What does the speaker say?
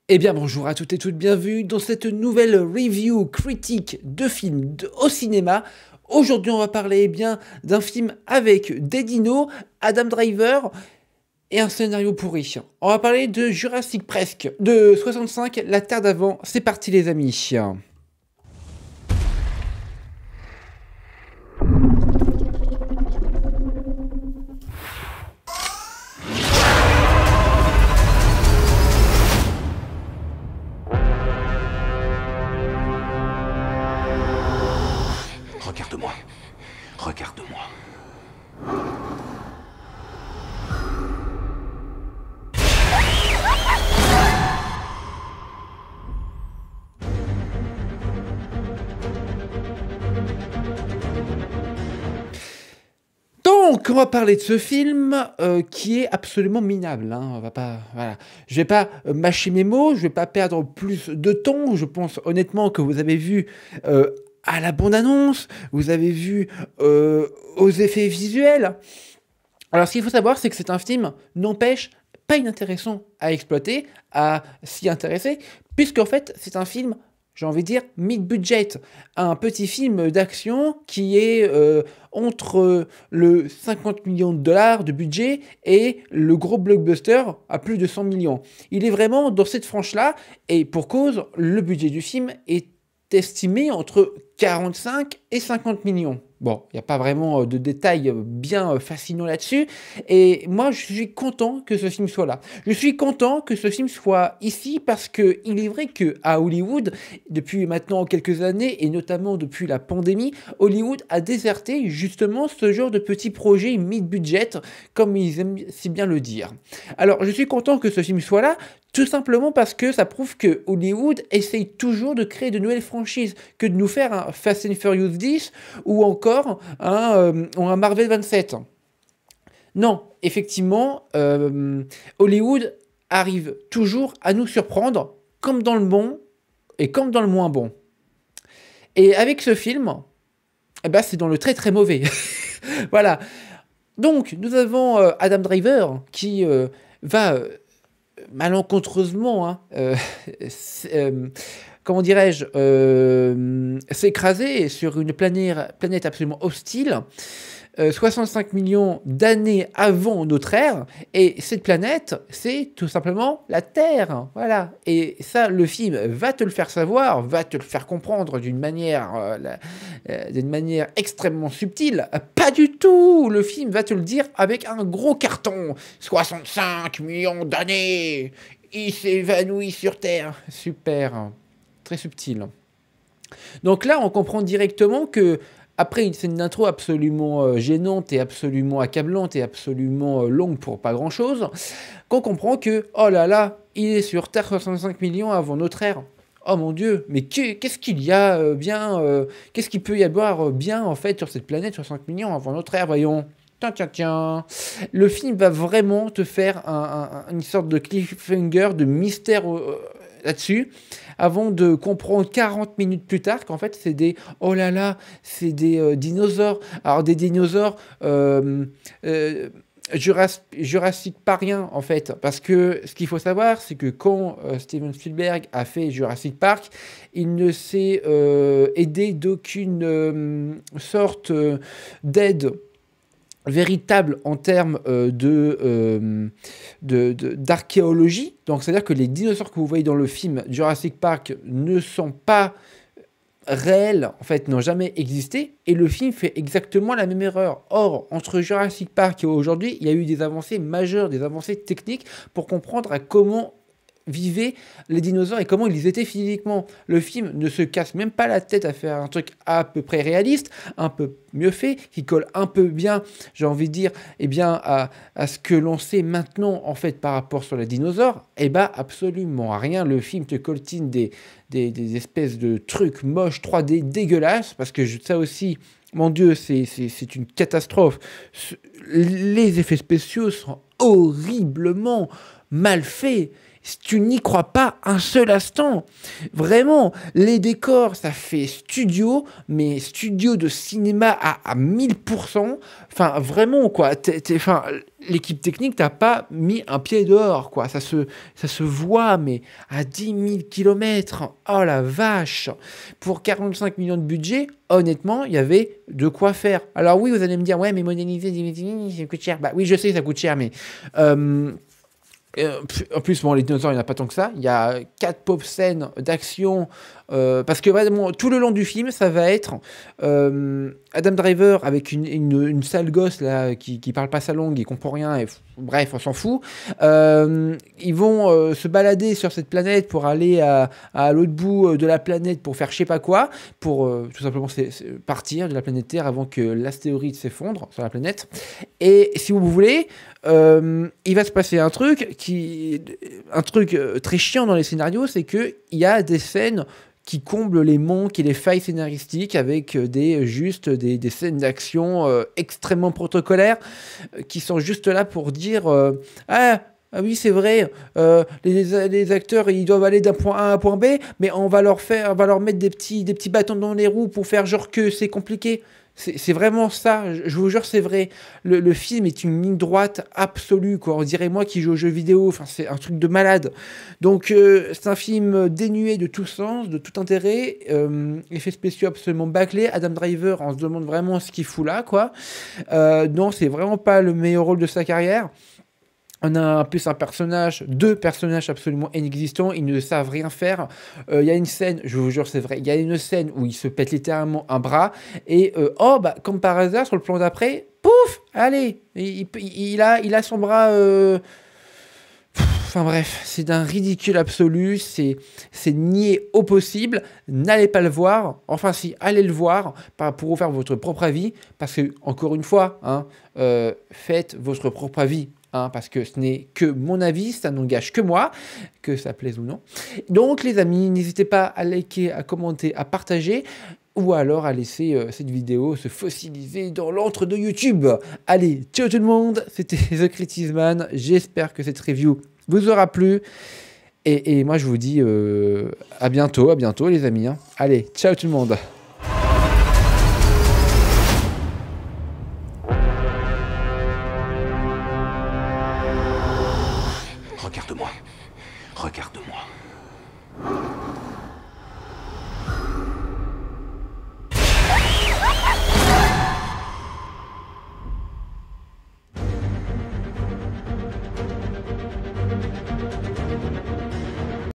Eh bien bonjour à toutes et toutes, bienvenue dans cette nouvelle review critique de films au cinéma. Aujourd'hui on va parler bien d'un film avec des dinos, Adam Driver et un scénario pourri. On va parler de Jurassic Presque, de 65, La Terre d'avant. C'est parti les amis. Regarde-moi. Regarde-moi. Donc, on va parler de ce film qui est absolument minable. Hein. On va pas, voilà. Je vais pas mâcher mes mots, je vais pas perdre plus de temps. Je pense honnêtement que vous avez vu à la bande-annonce, vous avez vu aux effets visuels. Alors, ce qu'il faut savoir, c'est que c'est un film, n'empêche, pas inintéressant à exploiter, à s'y intéresser, puisqu'en fait, c'est un film, j'ai envie de dire, mid-budget. Un petit film d'action qui est entre le 50 millions de dollars de budget et le gros blockbuster à plus de 100 millions. Il est vraiment dans cette frange-là, et pour cause, le budget du film est estimé entre 45 et 50 millions. Bon, il n'y a pas vraiment de détails bien fascinants là-dessus. Et moi, je suis content que ce film soit là. Je suis content que ce film soit ici parce que il est vrai qu'à Hollywood, depuis maintenant quelques années, et notamment depuis la pandémie, Hollywood a déserté justement ce genre de petits projets mid-budget, comme ils aiment si bien le dire. Alors, je suis content que ce film soit là, tout simplement parce que ça prouve que Hollywood essaye toujours de créer de nouvelles franchises, que de nous faire un Fast and Furious 10 ou encore un Marvel 27. Non, effectivement, Hollywood arrive toujours à nous surprendre, comme dans le bon et comme dans le moins bon. Et avec ce film, eh ben, c'est dans le très très mauvais. Voilà. Donc, nous avons Adam Driver qui va malencontreusement, comment dirais-je, s'écraser sur une planète absolument hostile, 65 millions d'années avant notre ère, et cette planète, c'est tout simplement la Terre, voilà. Et ça, le film va te le faire savoir, va te le faire comprendre d'une manière extrêmement subtile. Pas du tout, le film va te le dire avec un gros carton, 65 millions d'années, il s'évanouit sur Terre, super, très subtil. Donc là, on comprend directement que après c'est une intro absolument gênante et absolument accablante et absolument longue pour pas grand-chose, qu'on comprend que, oh là là, il est sur Terre 65 millions avant notre ère. Oh mon Dieu, mais qu'est-ce qu'il y a bien, qu'est-ce qu'il peut y avoir bien en fait sur cette planète 65 millions avant notre ère, voyons. Tiens, tiens, tiens. Le film va vraiment te faire une sorte de cliffhanger, de mystère là-dessus, avant de comprendre 40 minutes plus tard qu'en fait c'est des, oh là là, c'est des dinosaures. Alors des dinosaures Jurassic Parkien en fait, parce que ce qu'il faut savoir, c'est que quand Steven Spielberg a fait Jurassic Park, il ne s'est aidé d'aucune sorte d'aide véritable en termes d'archéologie. Donc, c'est-à-dire que les dinosaures que vous voyez dans le film Jurassic Park ne sont pas réels, en fait, n'ont jamais existé. Et le film fait exactement la même erreur. Or, entre Jurassic Park et aujourd'hui, il y a eu des avancées majeures, des avancées techniques pour comprendre à comment vivaient les dinosaures et comment ils étaient physiquement. Le film ne se casse même pas la tête à faire un truc à peu près réaliste, un peu mieux fait, qui colle un peu bien, j'ai envie de dire, eh bien, à ce que l'on sait maintenant, en fait, par rapport sur les dinosaures. Eh bien, absolument rien. Le film te coltine des espèces de trucs moches 3D dégueulasses, parce que ça aussi, mon Dieu, c'est une catastrophe. Les effets spéciaux sont horriblement mal faits. tu n'y crois pas un seul instant. Vraiment, les décors, ça fait studio, mais studio de cinéma à 1000%. Enfin, vraiment, quoi. Enfin, l'équipe technique, t'as pas mis un pied dehors, quoi. Ça se voit, mais à 10 000 km. Oh la vache! Pour 45 millions de budget, honnêtement, il y avait de quoi faire. Alors oui, vous allez me dire, ouais, mais modéliser, ça coûte cher. Bah oui, je sais, ça coûte cher, mais... en plus, bon, les dinosaures, il n'y en a pas tant que ça. Il y a 4 pauvres scènes d'action. Parce que vraiment, tout le long du film, ça va être Adam Driver avec une sale gosse là, qui parle pas sa langue, il comprend rien. Et, bref, on s'en fout. Ils vont se balader sur cette planète pour aller à l'autre bout de la planète pour faire je sais pas quoi. Pour tout simplement partir de la planète Terre avant que l'astéroïde s'effondre sur la planète. Et si vous voulez... il va se passer un truc très chiant dans les scénarios, c'est que il y a des scènes qui comblent les manques et les failles scénaristiques avec des scènes d'action extrêmement protocolaires qui sont juste là pour dire ah oui, c'est vrai, les acteurs, ils doivent aller d'un point A à un point B, mais on va leur mettre des petits bâtons dans les roues pour faire genre que c'est compliqué. C'est vraiment ça, je vous jure, c'est vrai. Le film est une ligne droite absolue, quoi. On dirait moi qui joue aux jeux vidéo, enfin, c'est un truc de malade. Donc, c'est un film dénué de tout sens, de tout intérêt, effets spéciaux absolument bâclés. Adam Driver, on se demande vraiment ce qu'il fout là, quoi. Non, c'est vraiment pas le meilleur rôle de sa carrière. On a en plus deux personnages absolument inexistants, ils ne savent rien faire. Il y a une scène, je vous jure c'est vrai, il y a une scène où il se pète littéralement un bras et comme par hasard sur le plan d'après, pouf, allez, il a son bras. Enfin bref, c'est d'un ridicule absolu, c'est nié au possible. N'allez pas le voir, enfin si, allez le voir pour vous faire votre propre avis, parce que encore une fois, faites votre propre avis. Parce que ce n'est que mon avis, ça n'engage que moi, que ça plaise ou non. Donc les amis, n'hésitez pas à liker, à commenter, à partager, ou alors à laisser cette vidéo se fossiliser dans l'antre de YouTube. Allez, ciao tout le monde, c'était The Criticsman, j'espère que cette review vous aura plu, et moi je vous dis à bientôt les amis. Allez, ciao tout le monde.